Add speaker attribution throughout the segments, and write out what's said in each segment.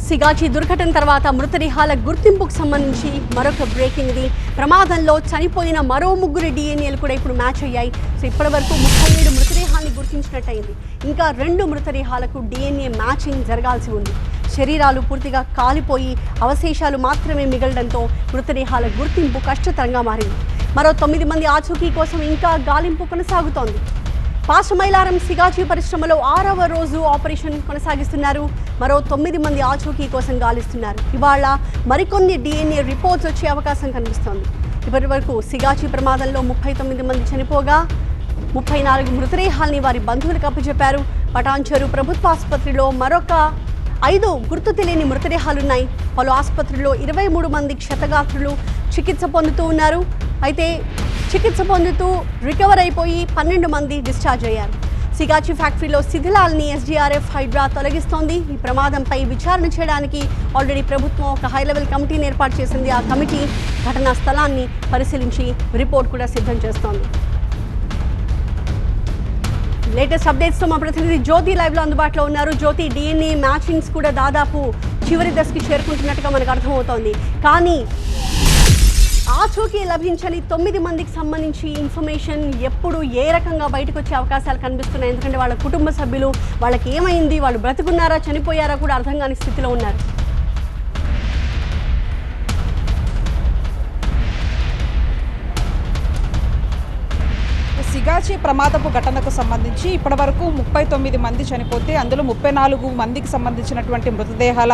Speaker 1: సిగాచి దుర్ఘటన తర్వాత మృతదేహాల గుర్తింపుకు సంబంధించి మరొక బ్రేకింగ్ ఇది. ప్రమాదంలో చనిపోయిన మరో ముగ్గురు డిఎన్ఏలు కూడా ఇప్పుడు మ్యాచ్ అయ్యాయి. సో ఇప్పటివరకు 37 మృతదేహాన్ని గుర్తించినట్టయింది. ఇంకా 2 మృతదేహాలకు డిఎన్ఏ మ్యాచింగ్ జరగాల్సి ఉంది. శరీరాలు పూర్తిగా కాలిపోయి అవశేషాలు మాత్రమే మిగలడంతో మృతదేహాల గుర్తింపు కష్టతరంగా మారింది. మరో 9 మంది ఆచూకీ కోసం ఇంకా గాలింపు కొనసాగుతోంది. పాత మైలారం సిగాచి పరిశ్రమలో 6వ రోజు ఆపరేషన్ కొనసాగిస్తున్నారు. మరో 9 మంది ఆచూకీ కోసం గాలిస్తున్నారు. ఇవాళ మరికొన్ని డిఎన్ఏ రిపోర్ట్స్ వచ్చే అవకాశం కనిపిస్తోంది. ఇప్పటి వరకు సిగాచి ప్రమాదంలో 39 మంది చనిపోగా 34 మృతదేహాల్ని వారి బంధువులకు అప్పచెప్పారు. పటాన్చెరు ప్రభుత్వ ఆసుపత్రిలో మరొక 5 గుర్తు తెలియని మృతదేహాలున్నాయి. పలు ఆసుపత్రుల్లో 23 మంది క్షతగాత్రులు చికిత్స పొందుతూ ఉన్నారు. అయితే చికిత్స పొందుతూ రికవర్ అయిపోయి 12 మంది డిశ్చార్జ్ అయ్యారు. సిగాచి ఫ్యాక్టరీలో శిథిలాల్ని ఎస్డీఆర్ఎఫ్ హైడ్రా తొలగిస్తోంది. ఈ ప్రమాదంపై విచారణ చేయడానికి ఆల్రెడీ ప్రభుత్వం ఒక హై లెవెల్ కమిటీని ఏర్పాటు చేసింది. ఆ కమిటీ ఘటనా స్థలాన్ని పరిశీలించి రిపోర్ట్ కూడా సిద్ధం చేస్తోంది. లేటెస్ట్ అప్డేట్స్తో మా ప్రతినిధి జ్యోతి లైవ్లో అందుబాటులో ఉన్నారు. జ్యోతి, డిఎన్ఏ మ్యాచింగ్స్ కూడా దాదాపు చివరి దశకి చేరుకుంటున్నట్టుగా మనకు అర్థమవుతోంది. కానీ ఆచూకీ లభించని 9 మందికి సంబంధించి ఇన్ఫర్మేషన్ ఎప్పుడు ఏ రకంగా బయటకు వచ్చే అవకాశాలు కనిపిస్తున్నాయి? ఎందుకంటే వాళ్ళ కుటుంబ సభ్యులు వాళ్ళకి ఏమైంది, వాళ్ళు బ్రతుకున్నారా చనిపోయారా కూడా అర్థం కాని స్థితిలో ఉన్నారు.
Speaker 2: సిగాచి ప్రమాదపు ఘటనకు సంబంధించి ఇప్పటివరకు 39 మంది చనిపోతే అందులో 34 మందికి సంబంధించినటువంటి మృతదేహాల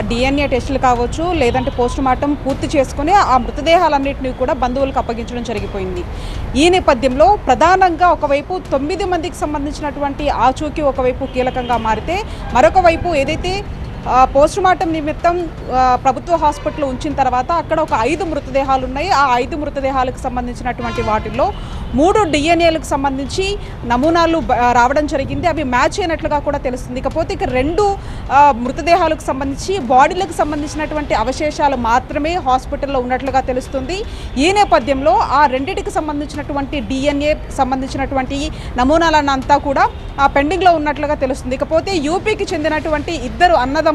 Speaker 2: డిఎన్ఏ టెస్టులు కావచ్చు, లేదంటే పోస్ట్ మార్టం పూర్తి చేసుకుని ఆ మృతదేహాలన్నింటినీ కూడా బంధువులకు అప్పగించడం జరిగిపోయింది. ఈ నేపథ్యంలో ప్రధానంగా ఒకవైపు 9 మందికి సంబంధించినటువంటి ఆచూకీ ఒకవైపు కీలకంగా మారితే, మరొక వైపు ఏదైతే పోస్ట్ మార్టం నిమిత్తం ప్రభుత్వ హాస్పిటల్లో ఉంచిన తర్వాత అక్కడ ఒక 5 మృతదేహాలు ఉన్నాయి. ఆ 5 మృతదేహాలకు సంబంధించినటువంటి వాటిల్లో 3 డిఎన్ఏలకు సంబంధించి నమూనాలు రావడం జరిగింది. అవి మ్యాచ్ అయినట్లుగా కూడా తెలుస్తుంది. ఇకపోతే ఇక 2 మృతదేహాలకు సంబంధించి బాడీలకు సంబంధించినటువంటి అవశేషాలు మాత్రమే హాస్పిటల్లో ఉన్నట్లుగా తెలుస్తుంది. ఈ నేపథ్యంలో ఆ రెండింటికి సంబంధించినటువంటి డిఎన్ఏ సంబంధించినటువంటి నమూనాలన్నంతా కూడా పెండింగ్లో ఉన్నట్లుగా తెలుస్తుంది. ఇకపోతే యూపీకి చెందినటువంటి 2 అన్నదమ్ములు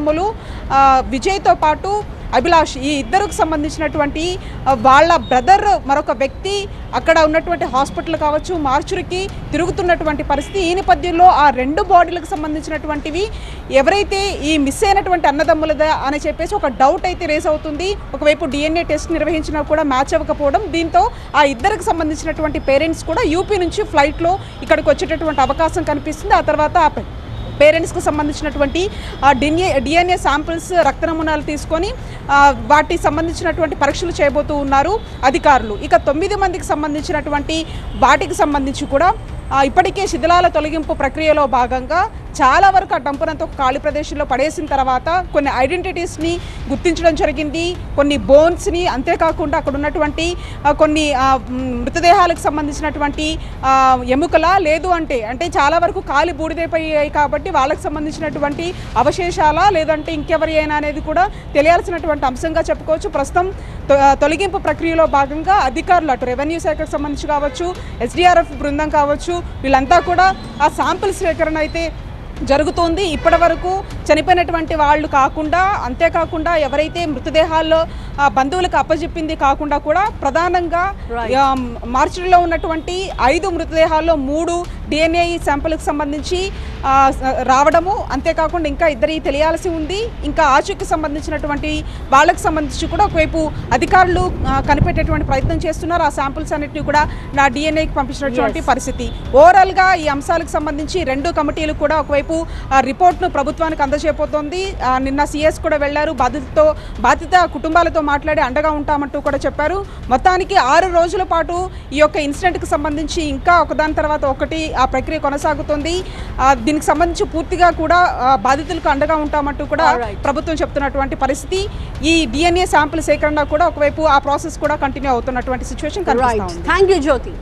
Speaker 2: విజయ్తో పాటు అభిలాష్, ఈ ఇద్దరికి సంబంధించినటువంటి వాళ్ళ బ్రదర్ మరొక వ్యక్తి అక్కడ ఉన్నటువంటి హాస్పిటల్ కావచ్చు మార్చురికి తిరుగుతున్నటువంటి పరిస్థితి. ఈ నేపథ్యంలో ఆ 2 బాడీలకు సంబంధించినటువంటివి ఎవరైతే ఈ మిస్ అయినటువంటి అన్నదమ్ములదా అని చెప్పేసి ఒక డౌట్ అయితే రేస్ అవుతుంది. ఒకవైపు డిఎన్ఏ టెస్ట్ నిర్వహించినా కూడా మ్యాచ్ అవ్వకపోవడం, దీంతో ఆ ఇద్దరికి సంబంధించినటువంటి పేరెంట్స్ కూడా యూపీ నుంచి ఫ్లైట్లో ఇక్కడికి వచ్చేటటువంటి అవకాశం కనిపిస్తుంది. ఆ తర్వాత పేరెంట్స్కి సంబంధించినటువంటి డిఎన్ఏ శాంపిల్స్ రక్త నమూనాలు తీసుకొని వాటికి సంబంధించినటువంటి పరీక్షలు చేయబోతూ ఉన్నారు అధికారులు. ఇక 9 మందికి సంబంధించినటువంటి వాటికి సంబంధించి కూడా ఇప్పటికే శిథిలాల తొలగింపు ప్రక్రియలో భాగంగా చాలా వరకు ఆ డంపునంతా ఖాళీ ప్రదేశంలో పడేసిన తర్వాత కొన్ని ఐడెంటిటీస్ని గుర్తించడం జరిగింది, కొన్ని బోన్స్ని, అంతేకాకుండా అక్కడ ఉన్నటువంటి కొన్ని మృతదేహాలకు సంబంధించినటువంటి ఎముకల లేదు అంటే చాలా వరకు ఖాళీ బూడిదైపోయాయి కాబట్టి వాళ్ళకి సంబంధించినటువంటి అవశేషాల లేదంటే ఇంకెవరి అయినా అనేది కూడా తెలియాల్సినటువంటి అంశంగా చెప్పుకోవచ్చు. ప్రస్తుతం తొలగింపు ప్రక్రియలో భాగంగా అధికారులు అటు రెవెన్యూ శాఖకు సంబంధించి కావచ్చు, ఎస్డీఆర్ఎఫ్ బృందం కావచ్చు, వీళ్ళంతా కూడా ఆ శాంపిల్ సేకరణ అయితే జరుగుతోంది. ఇప్పటి వరకు చనిపోయినటువంటి వాళ్ళు కాకుండా, అంతేకాకుండా ఎవరైతే మృతదేహాల్లో బంధువులకు అప్పచెప్పింది కాకుండా కూడా ప్రధానంగా మార్చిలో ఉన్నటువంటి 5 మృతదేహాల్లో 3 డిఎన్ఏ శాంపుల్కి సంబంధించి రావడము, అంతేకాకుండా ఇంకా 2 తెలియాల్సి ఉంది. ఇంకా ఆచూకీకి సంబంధించినటువంటి వాళ్ళకి సంబంధించి కూడా ఒకవైపు అధికారులు కనిపెట్టేటువంటి ప్రయత్నం చేస్తున్నారు. ఆ శాంపుల్స్ అన్నింటినీ కూడా నా డిఎన్ఏకి పంపించినటువంటి పరిస్థితి. ఓవరాల్గా ఈ అంశాలకు సంబంధించి 2 కమిటీలు కూడా ఒకవైపు రిపోర్ట్ను ప్రభుత్వానికి అందజేయబోతోంది. నిన్న సిఎస్ కూడా వెళ్లారు. బాధిత కుటుంబాలతో మాట్లాడి అండగా ఉంటామంటూ కూడా చెప్పారు. మొత్తానికి 6 రోజుల పాటు ఈ యొక్క ఇన్సిడెంట్కి సంబంధించి ఇంకా ఒకదాని తర్వాత ఒకటి ఆ ప్రక్రియ కొనసాగుతుంది. దీనికి సంబంధించి పూర్తిగా కూడా బాధితులకు అండగా ఉంటామంటూ కూడా ప్రభుత్వం చెప్తున్నటువంటి పరిస్థితి. ఈ డిఎన్ఏ శాంపుల్ సేకరణ కూడా ఒకవైపు ఆ ప్రాసెస్ కూడా కంటిన్యూ అవుతున్నటువంటి సిచ్యువేషన్ కనిపిస్తుంది.
Speaker 1: Thank you Jyothi.